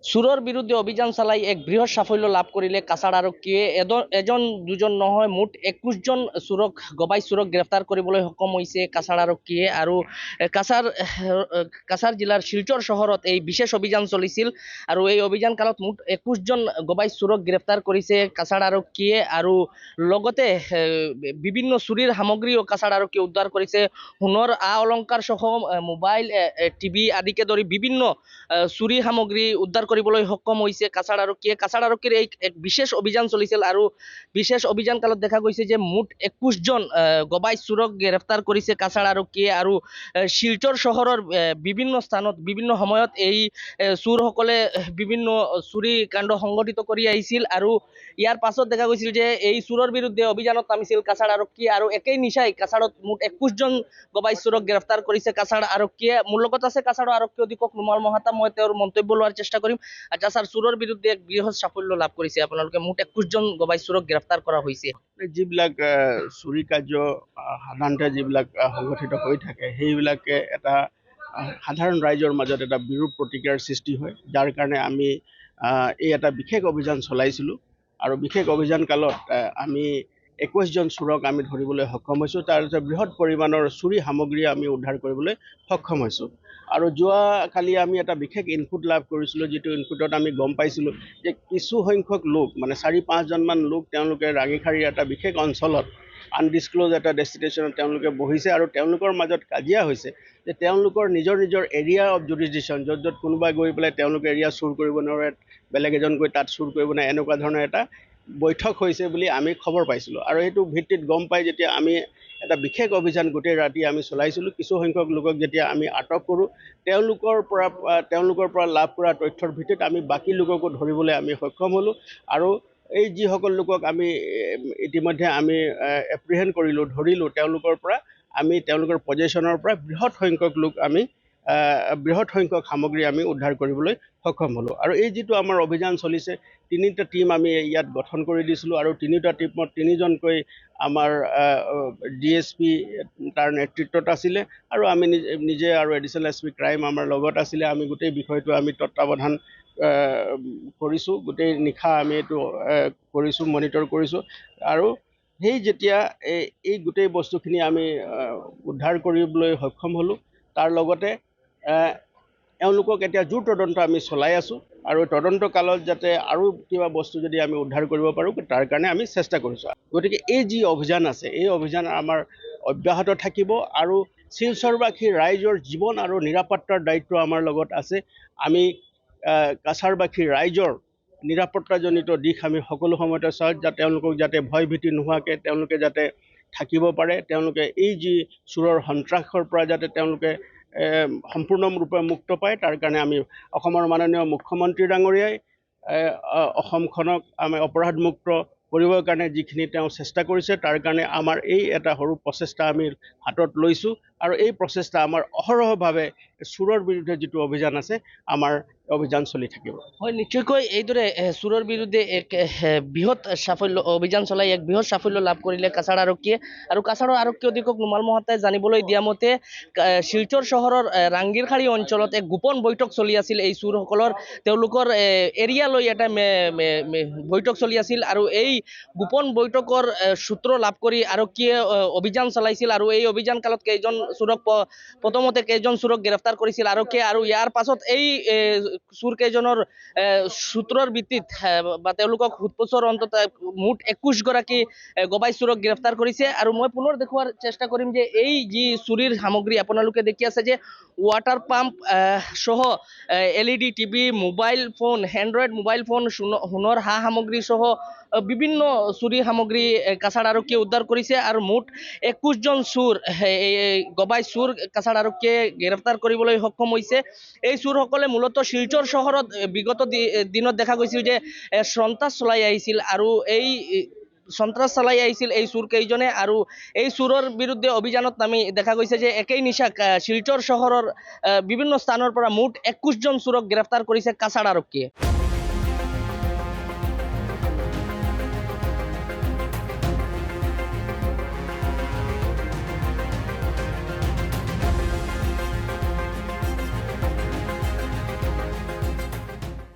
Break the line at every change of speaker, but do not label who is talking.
চোৰৰ বিৰুদ্ধে অভিযান চলাই এক বৃহৎ সাফল্য লাভ কৰিলে কাছাৰ আৰক্ষীয়ে এজন দুজন নহয় মুঠ 21জন চোৰক গবাই চোৰক গ্ৰেপ্তাৰ কৰিবলৈ সক্ষম হৈছে কাছাৰ আৰক্ষীয়ে। আৰু কাছাৰ জিলাৰ শিলচৰ চহৰত এই বিশেষ অভিযান চলিছিল আৰু এই অভিযান কালত মুঠ 21জন গবাই চোৰক গ্ৰেপ্তাৰ কৰিছে কাছাৰ আৰক্ষীয়ে। আৰু লগতে বিভিন্ন চুৰিৰ সামগ্ৰীও কাছাৰ আৰক্ষীয়ে উদ্ধাৰ কৰিছে। সোণৰ অলংকাৰ সহ মোবাইল, টিভি আদিকে ধৰি বিভিন্ন চুৰি সামগ্ৰী উদ্ধাৰ কৰিবলৈ সক্ষম হৈছে কাছাৰ আৰক্ষীয়ে। কাছাৰ আৰক্ষীৰ এই এক বিশেষ অভিযান চলিছিল আৰু বিশেষ অভিযান কালত দেখা গৈছে যে মুঠ 21জন গবাই চোৰক গ্ৰেপ্তাৰ কৰিছে কাছাৰ আৰক্ষীয়ে। আৰু শিলচৰ চহৰৰ বিভিন্ন স্থানত বিভিন্ন সময়ত এই চোৰসকলে বিভিন্ন চুৰি কাণ্ড সংঘটিত কৰি আহিছিল আৰু ইয়াৰ পাছত দেখা গৈছিল যে এই চোৰৰ বিৰুদ্ধে অভিযানত নামিছিল কাছাৰ আৰক্ষী আৰু একেই নিশাই কাছাৰত মুঠ 21জন গবাই চোৰক গ্ৰেপ্তাৰ কৰিছে কাছাৰ আৰক্ষীয়ে। মোৰ লগত আছে কাছাৰ আৰক্ষী অধীক্ষক নুমাল মহাতা, মই তেওঁৰ মন্তব্য লোৱাৰ চেষ্টা কৰিম। আচ্ছা ছাৰ, চোৰৰ বিৰুদ্ধে এক বৃহৎ সাফল্য লাভ কৰিছে আপোনালোকে, মুঠ 21জন গবাই চোৰক গ্ৰেপ্তাৰ কৰা হৈছে।
যিবিলাক চুৰি কাৰ্য সাধাৰণতে যিবিলাক সংগঠিত হৈ থাকে সেইবিলাকে এটা সাধাৰণ ৰাইজৰ মাজত এটা বিৰূপ প্ৰতিক্ৰিয়াৰ সৃষ্টি হয়, যাৰ কাৰণে আমি এই এটা বিশেষ অভিযান চলাইছিলোঁ আৰু বিশেষ অভিযান কালত আমি 21জন চোৰক আমি ধৰিবলৈ সক্ষম হৈছোঁ। তাৰ বৃহৎ পৰিমাণৰ চুৰি সামগ্ৰী আমি উদ্ধাৰ কৰিবলৈ সক্ষম হৈছোঁ। আৰু যোৱাকালি আমি এটা বিশেষ ইনপুট লাভ কৰিছিলোঁ, যিটো ইনপুটত আমি গম পাইছিলোঁ যে কিছু সংখ্যক লোক মানে 4-5জনমান লোক তেওঁলোকে ৰাঙিখাৰীৰ এটা বিশেষ অঞ্চলত আনডিছক্ল'জ এটা ডেষ্টিনেশ্যনত তেওঁলোকে বহিছে আৰু তেওঁলোকৰ মাজত কাজিয়া হৈছে যে তেওঁলোকৰ নিজৰ নিজৰ এৰিয়া অফ জুৰিছডিকশ্যন, য'ত য'ত কোনোবাই গৈ পেলাই তেওঁলোকে এৰিয়া চুৰ কৰিব নোৱাৰে, বেলেগ এজন গৈ তাত চুৰ কৰিব নোৱাৰে, এনেকুৱা ধৰণৰ এটা বৈঠক হৈছে বুলি আমি খবৰ পাইছিলোঁ। আৰু এইটো ভিত্তিত গম পাই যেতিয়া আমি এটা বিশেষ অভিযান গোটেই ৰাতি আমি চলাইছিলোঁ, কিছু সংখ্যক লোকক যেতিয়া আমি আটক কৰোঁ, তেওঁলোকৰ পৰা লাভ কৰা তথ্যৰ ভিত্তিত আমি বাকী লোককো ধৰিবলৈ আমি সক্ষম হ'লোঁ। আৰু এই যিসকল লোকক আমি ইতিমধ্যে আমি এপ্ৰিহেণ্ড কৰিলোঁ, ধৰিলোঁ, তেওঁলোকৰ পজিশ্যনৰ পৰা বৃহৎ সংখ্যক সামগ্ৰী আমি উদ্ধাৰ কৰিবলৈ সক্ষম হ'লোঁ। আৰু এই যিটো আমাৰ অভিযান চলিছে, 3টা টীম আমি ইয়াত গঠন কৰি দিছিলোঁ আৰু 3টা টীমত 3জনকৈ আমাৰ DSP তাৰ নেতৃত্বত আছিলে আৰু আমি নিজে আৰু এডিশ্যনেল SP ক্ৰাইম আমাৰ লগত আছিলে। আমি গোটেই বিষয়টো আমি তত্ত্বাৱধান কৰিছোঁ, গোটেই নিশা আমি এইটো কৰিছোঁ, মনিটৰ কৰিছোঁ। আৰু সেই যেতিয়া এই গোটেই বস্তুখিনি আমি উদ্ধাৰ কৰিবলৈ সক্ষম হ'লোঁ, তাৰ লগতে এওঁলোকক এতিয়া জোৰ তদন্ত আমি চলাই আছোঁ আৰু তদন্ত কালত যাতে আৰু কিবা বস্তু যদি আমি উদ্ধাৰ কৰিব পাৰোঁ তাৰ কাৰণে আমি চেষ্টা কৰিছোঁ। গতিকে এই যি অভিযান আছে, এই অভিযান আমাৰ অব্যাহত থাকিব আৰু শিলচৰবাসী ৰাইজৰ জীৱন আৰু নিৰাপত্তাৰ দায়িত্ব আমাৰ লগত আছে। আমি কাছাৰবাসী ৰাইজৰ নিৰাপত্তাজনিত দিশ আমি সকলো সময়তে চাওঁ, তেওঁলোকক যাতে ভয় ভীতি নোহোৱাকৈ তেওঁলোকে যাতে থাকিব পাৰে, তেওঁলোকে এই যি চোৰৰ সন্ত্ৰাসৰ পৰা যাতে তেওঁলোকে সম্পূৰ্ণৰূপে মুক্ত পায়, তাৰ কাৰণে আমি অসমৰ মাননীয় মুখ্যমন্ত্ৰী ডাঙৰীয়াই অসমখনক আমি অপৰাধমুক্ত কৰিবৰ কাৰণে যিখিনি তেওঁ চেষ্টা কৰিছে, তাৰ কাৰণে আমাৰ এই এটা সৰু প্ৰচেষ্টা আমি হাতত লৈছোঁ। আৰু এই প্ৰচেষ্টা আমাৰ অহৰহভাৱে চোৰৰ বিৰুদ্ধে যিটো অভিযান আছে, আমাৰ অভিযান চলি থাকিব।
হয়, নিশ্চয়কৈ এইদৰে চোৰৰ বিৰুদ্ধে এক বৃহৎ অভিযান চলাই এক বৃহৎ সাফল্য লাভ কৰিলে কাছাৰ আৰক্ষীয়ে। আৰু কাছাৰৰ আৰক্ষী অধীক্ষক নুমাল মহাতাই জানিবলৈ দিয়া মতে শিলচৰ চহৰৰ ৰাংগিৰখাৰী অঞ্চলত এক গোপন বৈঠক চলি আছিল। এই চোৰসকলৰ তেওঁলোকৰ এৰিয়া লৈ এটা বৈঠক চলি আছিল আৰু এই গোপন বৈঠকৰ সূত্ৰ লাভ কৰি আৰক্ষীয়ে অভিযান চলাইছিল। আৰু এই অভিযান কালত প্ৰথমতে কেইজন চোৰক গ্ৰেপ্তাৰ কৰিছিল আৰক্ষীয়ে আৰু ইয়াৰ পাছত এই চোৰ কেইজনৰ সূত্ৰৰ ভিত্তিত বা তেওঁলোকক সোধপোছৰ অন্তত মুঠ 21গৰাকী গবাই চোৰক গ্ৰেপ্তাৰ কৰিছে। আৰু মই পুনৰ দেখুৱাৰ চেষ্টা কৰিম যে এই যি চুৰিৰ সামগ্ৰী আপোনালোকে দেখি আছে যে ৱাটাৰ পাম্প সহ LED TV, mobile phone, Android mobile phone, সোণৰ সামগ্ৰী সহ বিভিন্ন চুৰি সামগ্ৰী কাছাৰ আৰক্ষীয়ে উদ্ধাৰ কৰিছে। আৰু মুঠ 21জন চোৰ গবাই চোৰ কাছাৰ আৰক্ষীয়ে গ্ৰেপ্তাৰ কৰিবলৈ সক্ষম হৈছে। এই চোৰসকলে মূলতঃ শিলচৰ চহৰত বিগত দিনত দেখা গৈছিল যে সন্ত্ৰাস চলাই আহিছিল আৰু এই চোৰ কেইজনে। আৰু এই চোৰৰ বিৰুদ্ধে অভিযানত নামি দেখা গৈছে যে একেই নিশা শিলচৰ চহৰৰ বিভিন্ন স্থানৰ পৰা মুঠ 21জন চোৰক গ্ৰেপ্তাৰ কৰিছে কাছাৰ আৰক্ষীয়ে।